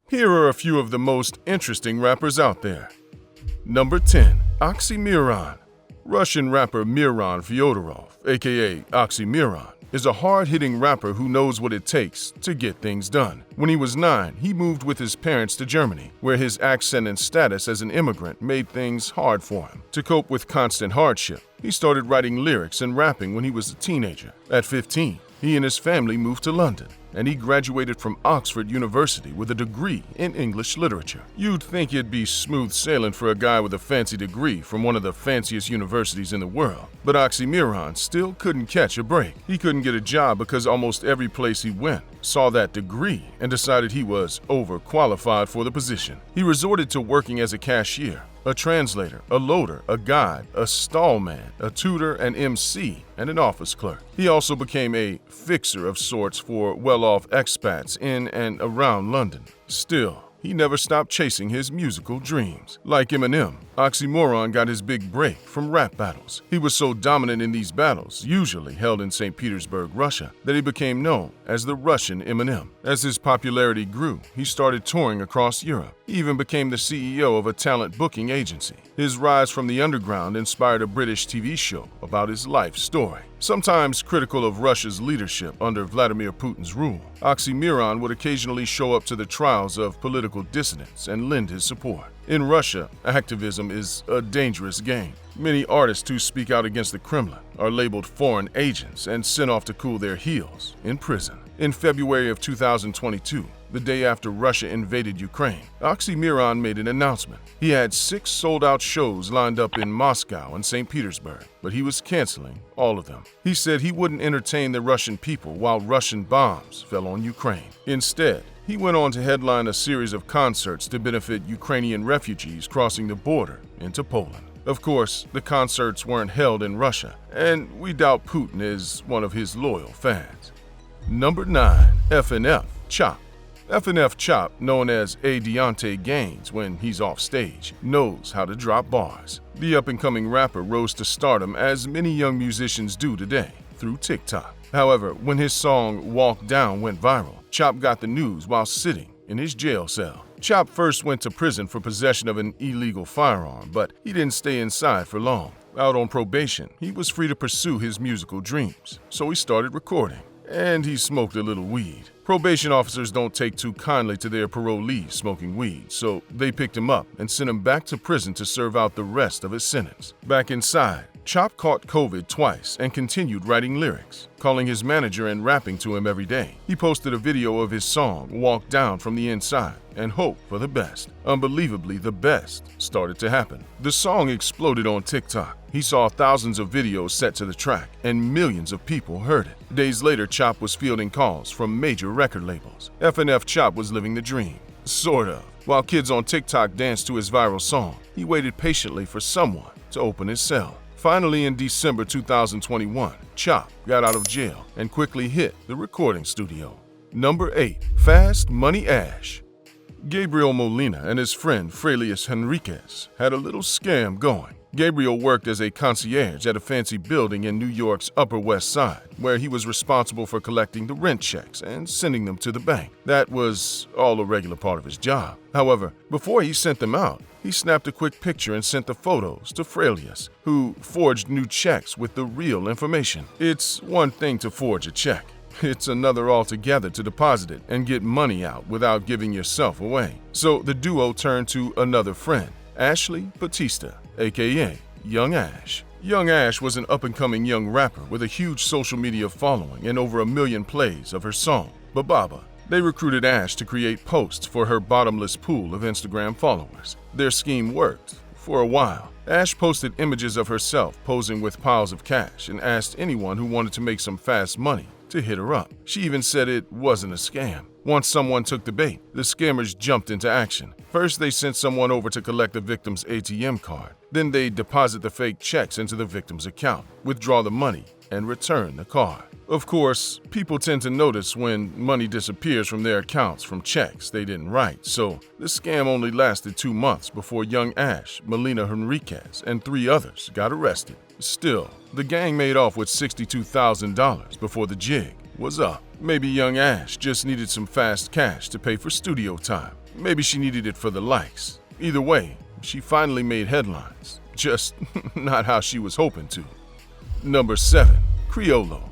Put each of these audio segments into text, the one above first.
Here are a few of the most interesting rappers out there. Number 10. Oxxxymiron. Russian rapper Miron Fyodorov, aka Oxxxymiron, is a hard-hitting rapper who knows what it takes to get things done. When he was 9, he moved with his parents to Germany, where his accent and status as an immigrant made things hard for him. To cope with constant hardship, he started writing lyrics and rapping when he was a teenager. At 15, he and his family moved to London, and he graduated from Oxford University with a degree in English literature. You'd think it'd be smooth sailing for a guy with a fancy degree from one of the fanciest universities in the world. But Oxxxymiron still couldn't catch a break. He couldn't get a job because almost every place he went saw that degree and decided he was overqualified for the position. He resorted to working as a cashier, a translator, a loader, a guide, a stall man, a tutor, an MC, and an office clerk. He also became a fixer of sorts for well-off expats in and around London. Still, he never stopped chasing his musical dreams. Like Eminem, Oxxxymiron got his big break from rap battles. He was so dominant in these battles, usually held in St. Petersburg, Russia, that he became known as the Russian Eminem. As his popularity grew, he started touring across Europe. He even became the CEO of a talent booking agency. His rise from the underground inspired a British TV show about his life story. Sometimes critical of Russia's leadership under Vladimir Putin's rule, Oxxxymiron would occasionally show up to the trials of political dissidents and lend his support. In Russia, activism is a dangerous game. Many artists who speak out against the Kremlin are labeled foreign agents and sent off to cool their heels in prison. In February of 2022, the day after Russia invaded Ukraine, Oxxxymiron made an announcement. He had 6 sold-out shows lined up in Moscow and St. Petersburg, but he was canceling all of them. He said he wouldn't entertain the Russian people while Russian bombs fell on Ukraine. Instead, he went on to headline a series of concerts to benefit Ukrainian refugees crossing the border into Poland. Of course, the concerts weren't held in Russia, and we doubt Putin is one of his loyal fans. Number 9. FNF Chop. FNF Chop, known as A Deontay Gaines when he's off stage, knows how to drop bars. The up-and-coming rapper rose to stardom as many young musicians do today, through TikTok. However, when his song Walk Down went viral, Chop got the news while sitting in his jail cell. Chop first went to prison for possession of an illegal firearm, but he didn't stay inside for long. Out on probation, he was free to pursue his musical dreams, so he started recording. And he smoked a little weed. Probation officers don't take too kindly to their parolees smoking weed, so they picked him up and sent him back to prison to serve out the rest of his sentence. Back inside, Chop caught COVID twice and continued writing lyrics, calling his manager and rapping to him every day. He posted a video of his song, Walk Down, from the inside and hoped for the best. Unbelievably, the best started to happen. The song exploded on TikTok. He saw thousands of videos set to the track, and millions of people heard it. Days later, Chop was fielding calls from major record labels. FNF Chop was living the dream. Sort of. While kids on TikTok danced to his viral song, he waited patiently for someone to open his cell. Finally, in December 2021, Chop got out of jail and quickly hit the recording studio. Number 8. Fast Money Ash. Gabriel Molina and his friend Frayluis Henriquez had a little scam going. Gabriel worked as a concierge at a fancy building in New York's Upper West Side, where he was responsible for collecting the rent checks and sending them to the bank. That was all a regular part of his job. However, before he sent them out, he snapped a quick picture and sent the photos to Frayluis, who forged new checks with the real information. It's one thing to forge a check. It's another altogether to deposit it and get money out without giving yourself away. So the duo turned to another friend, Ashley Batista, aka Young Ash. Young Ash was an up-and-coming young rapper with a huge social media following and over 1 million plays of her song, Bababa. They recruited Ash to create posts for her bottomless pool of Instagram followers. Their scheme worked for a while. Ash posted images of herself posing with piles of cash and asked anyone who wanted to make some fast money to hit her up. She even said it wasn't a scam. Once someone took the bait, the scammers jumped into action. First, they sent someone over to collect the victim's ATM card. Then they deposit the fake checks into the victim's account, withdraw the money, and return the card. Of course, people tend to notice when money disappears from their accounts from checks they didn't write, so the scam only lasted 2 months before Young Ash, Molina Henriquez, and 3 others got arrested. Still, the gang made off with $62,000 before the jig was up. Maybe Young Ash just needed some fast cash to pay for studio time, Maybe she needed it for the likes. Either way, she finally made headlines. Just not how she was hoping to. Number 7. Criolo.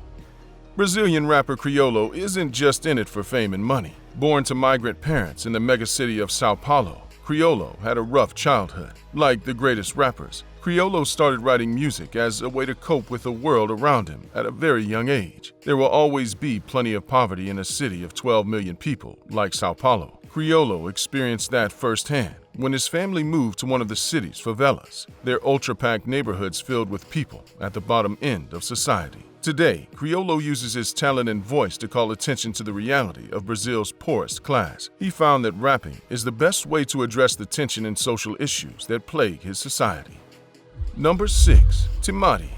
Brazilian rapper Criolo isn't just in it for fame and money. Born to migrant parents in the megacity of Sao Paulo, Criolo had a rough childhood. Like the greatest rappers, Criolo started writing music as a way to cope with the world around him at a very young age. There will always be plenty of poverty in a city of 12 million people like Sao Paulo. Criolo experienced that firsthand when his family moved to one of the city's favelas. Their ultra-packed neighborhoods filled with people at the bottom end of society. Today, Criolo uses his talent and voice to call attention to the reality of Brazil's poorest class. He found that rapping is the best way to address the tension and social issues that plague his society. Number 6. TIMATI.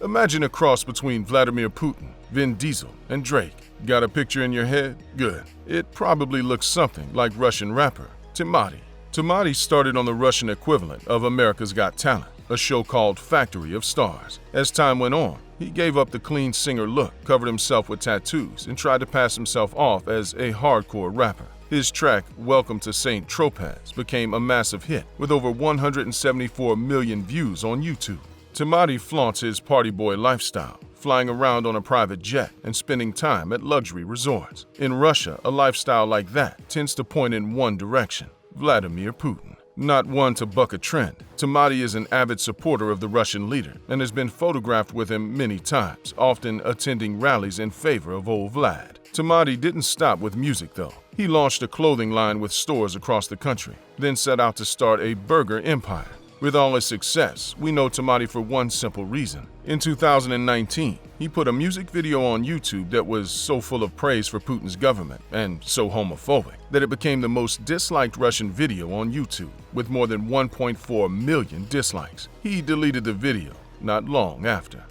Imagine a cross between Vladimir Putin, Vin Diesel, and Drake. Got a picture in your head? Good. It probably looks something like Russian rapper TIMATI. TIMATI started on the Russian equivalent of America's Got Talent, a show called Factory of Stars. As time went on, he gave up the clean singer look, covered himself with tattoos, and tried to pass himself off as a hardcore rapper. His track, Welcome to St. Tropez, became a massive hit, with over 174 million views on YouTube. TIMATI flaunts his party boy lifestyle, flying around on a private jet and spending time at luxury resorts. In Russia, a lifestyle like that tends to point in one direction: Vladimir Putin. Not one to buck a trend, TIMATI is an avid supporter of the Russian leader and has been photographed with him many times, often attending rallies in favor of old Vlad. TIMATI didn't stop with music though. He launched a clothing line with stores across the country, then set out to start a burger empire. With all his success, we know TIMATI for one simple reason. In 2019, he put a music video on YouTube that was so full of praise for Putin's government and so homophobic that it became the most disliked Russian video on YouTube, with more than 1.4 million dislikes. He deleted the video not long after.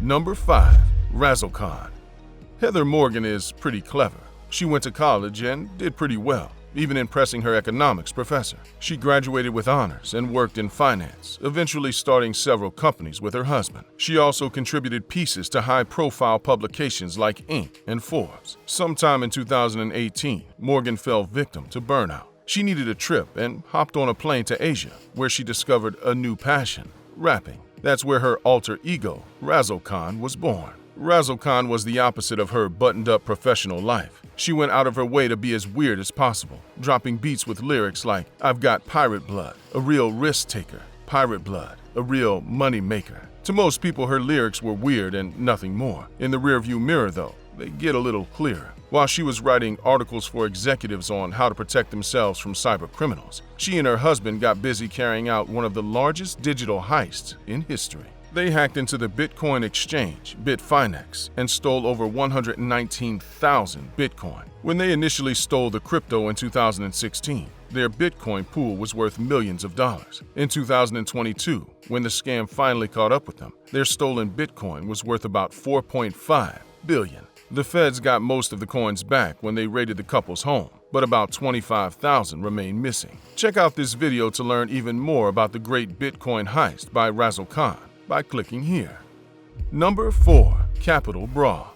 Number 5. RAZZLEKAHN. Heather Morgan is pretty clever. She went to college and did pretty well, even impressing her economics professor. She graduated with honors and worked in finance, eventually starting several companies with her husband. She also contributed pieces to high-profile publications like Inc. and Forbes. Sometime in 2018, Morgan fell victim to burnout. She needed a trip and hopped on a plane to Asia, where she discovered a new passion: rapping. That's where her alter ego, RAZZLEKAHN, was born. RAZZLEKAHN was the opposite of her buttoned-up professional life. She went out of her way to be as weird as possible, dropping beats with lyrics like, "I've got pirate blood, a real risk-taker, pirate blood, a real money-maker." To most people, her lyrics were weird and nothing more. In the rearview mirror, though, they get a little clearer. While she was writing articles for executives on how to protect themselves from cyber criminals, she and her husband got busy carrying out one of the largest digital heists in history. They hacked into the Bitcoin exchange, Bitfinex, and stole over 119,000 Bitcoin. When they initially stole the crypto in 2016, their Bitcoin pool was worth millions of dollars. In 2022, when the scam finally caught up with them, their stolen Bitcoin was worth about $4.5 billion. The feds got most of the coins back when they raided the couple's home, but about 25,000 remain missing. Check out this video to learn even more about the great Bitcoin heist by RAZZLEKAHN by clicking here. Number 4. Capital Bra.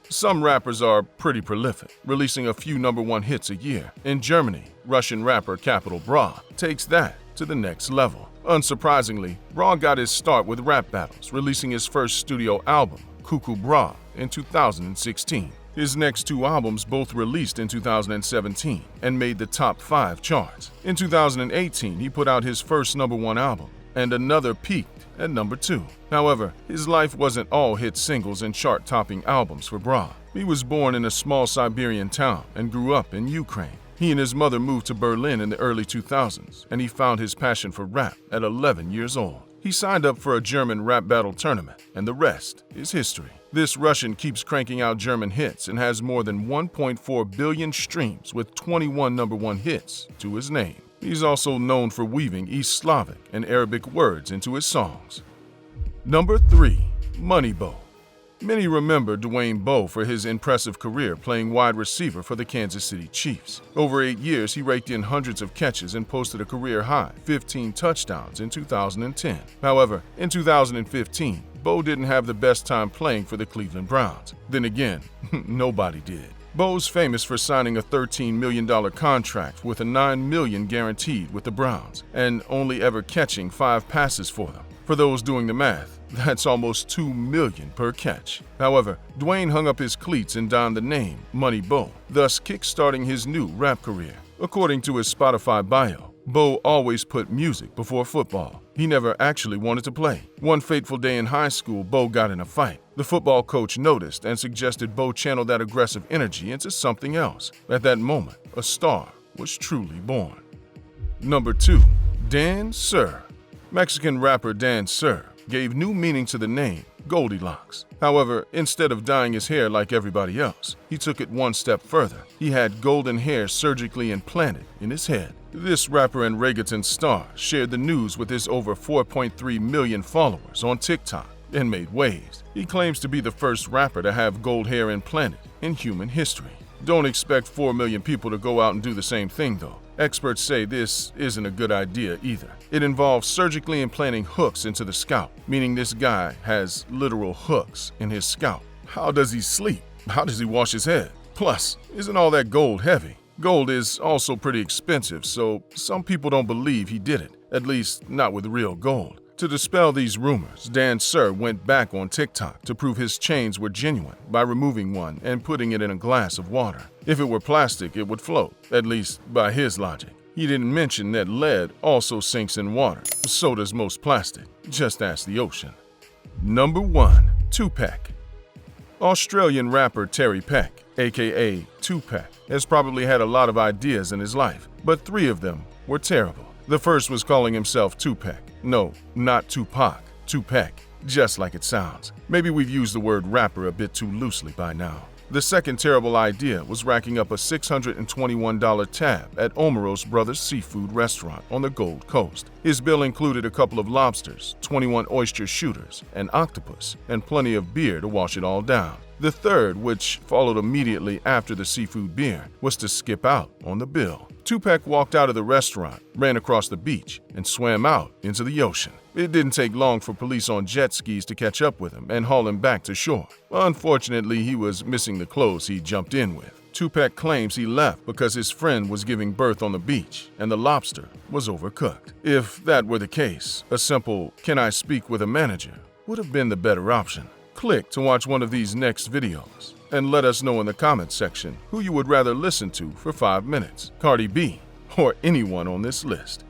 Some rappers are pretty prolific, releasing a few #1 hits a year. In Germany, Russian rapper Capital Bra takes that to the next level. Unsurprisingly, Bra got his start with rap battles, releasing his first studio album, Cuckoo Bra, in 2016. His next 2 albums both released in 2017 and made the top 5 charts. In 2018, he put out his first #1 album, and another peaked at number 2. However, his life wasn't all hit singles and chart-topping albums for Bra. He was born in a small Siberian town and grew up in Ukraine. He and his mother moved to Berlin in the early 2000s, and he found his passion for rap at 11 years old. He signed up for a German rap battle tournament, and the rest is history. This Russian keeps cranking out German hits and has more than 1.4 billion streams with 21 #1 hits to his name. He's also known for weaving East Slavic and Arabic words into his songs. Number 3. Money Bo. Many remember Dwayne Bowe for his impressive career playing wide receiver for the Kansas City Chiefs. Over 8 years, he raked in hundreds of catches and posted a career-high 15 touchdowns in 2010. However, in 2015, Bowe didn't have the best time playing for the Cleveland Browns. Then again, nobody did. Bo's famous for signing a $13 million contract with a $9 million guaranteed with the Browns and only ever catching 5 passes for them. For those doing the math, that's almost $2 million per catch. However, Dwayne hung up his cleats and donned the name Money Bo, thus kick-starting his new rap career. According to his Spotify bio, Bo always put music before football. He never actually wanted to play. One fateful day in high school, Bo got in a fight. The football coach noticed and suggested Bo channel that aggressive energy into something else. At that moment, a star was truly born. Number 2. Dan Sir. Mexican rapper Dan Sir gave new meaning to the name Goldilocks. However, instead of dyeing his hair like everybody else, he took it one step further. He had golden hair surgically implanted in his head. This rapper and reggaeton star shared the news with his over 4.3 million followers on TikTok and made waves. He claims to be the first rapper to have gold hair implanted in human history. Don't expect 4 million people to go out and do the same thing though. Experts say this isn't a good idea either. It involves surgically implanting hooks into the scalp, meaning this guy has literal hooks in his scalp. How does he sleep? How does he wash his head? Plus, isn't all that gold heavy? Gold is also pretty expensive, so some people don't believe he did it, at least not with real gold. To dispel these rumors, Dan Sir went back on TikTok to prove his chains were genuine by removing one and putting it in a glass of water. If it were plastic, it would float, at least by his logic. He didn't mention that lead also sinks in water. So does most plastic. Just ask the ocean. Number 1. Tupac. Australian rapper Terry Peck, aka Tupac, has probably had a lot of ideas in his life, but 3 of them were terrible. The first was calling himself Tupac. No, not Tupac, Tupac, just like it sounds. Maybe we've used the word rapper a bit too loosely by now. The second terrible idea was racking up a $621 tab at Omeros Brothers Seafood Restaurant on the Gold Coast. His bill included a couple of lobsters, 21 oyster shooters, an octopus, and plenty of beer to wash it all down. The third, which followed immediately after the seafood beer, was to skip out on the bill. Tupac walked out of the restaurant, ran across the beach, and swam out into the ocean. It didn't take long for police on jet skis to catch up with him and haul him back to shore. Unfortunately, he was missing the clothes he jumped in with. Tupac claims he left because his friend was giving birth on the beach and the lobster was overcooked. If that were the case, a simple "Can I speak with a manager?" would have been the better option. Click to watch one of these next videos and let us know in the comments section who you would rather listen to for 5 minutes, Cardi B or anyone on this list.